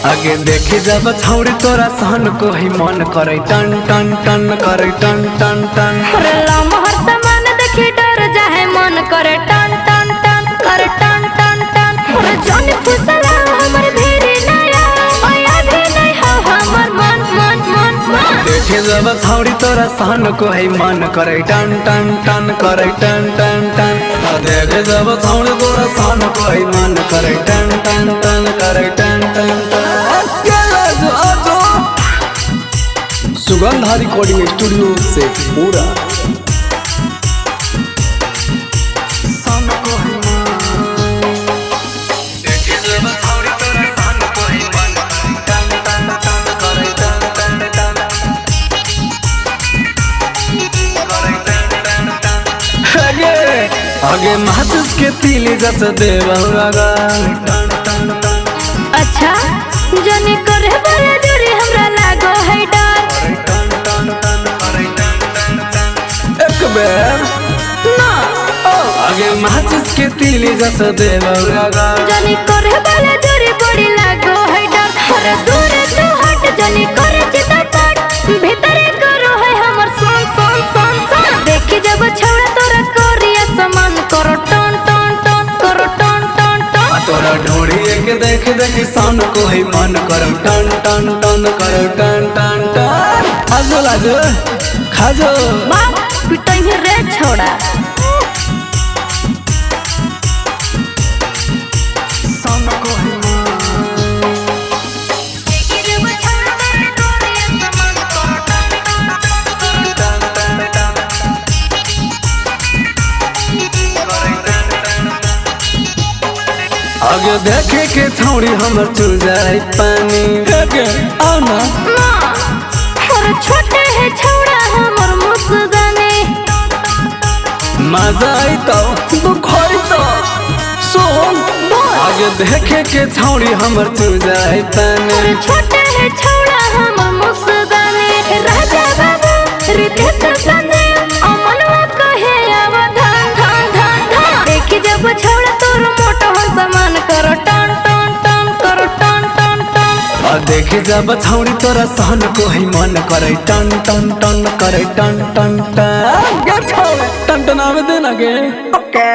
आगे देखे जब छौड़ी तोरा सहन को ही मन करे टन टन टन करे टन टन टन। अरे लमहर सामान देखी डर जाए मन करे टन टन टन करे टन टन टन। अरे जाने फुसला हमर भेड़ी नया ओया भी नहीं हो हमर मन मन मन मन। देखे जब छौड़ी तोरा सहन को ही मन करे टन टन टन करे टन टन टन। देखे जब छौड़ी तोरा सहन को ही मन करे टन टन टन करे टन टन टन। सुगंधा रिकॉर्डिंग स्टूडियो से पूरा आगे महसूस के तीली जस देव अच्छा जाने करे वाला जोरी हमरा लागो है डर। एक बेर ना आगे महसूस के तीली जस देव जाने करे वाला जोरी बड़ी लागो है डर। अरे दूर तो हट जाने करे चिता पट भीतर करो है हमर सोन सोन सोन सोन। देखी जब छौड़ा तोरा कोरिया समान करो टन टन टन करो टन टन टन। तोरा ढोड़ी के देख देख सान को ही मन करो टन टन टन करो टन टन टन। आजो लाजो खाजो बाप पिटाई रे छौड़ा। आगे देखे के छौड़ी हमर चू जाए पानी आओ ना। अरे छोटे है छौड़ा हमर मुसदाने मजा आई तो दुखई तो सोन। आगे देखे के छौड़ी हमर चू जाए पानी। छोटे है छौड़ा हमर मुसदाने राजा बाबू रितेश संजय अमनवा कहे आवा धान धान धान धान। देखी जब छौड़ा तोर मोटो समान करो टन टन टन करो टन टन टन। और देखे जब छौड़ी तोरा सहन को ही मन करे टन टन टन करे टन टन टन। टन टन आवे देना गे ओके।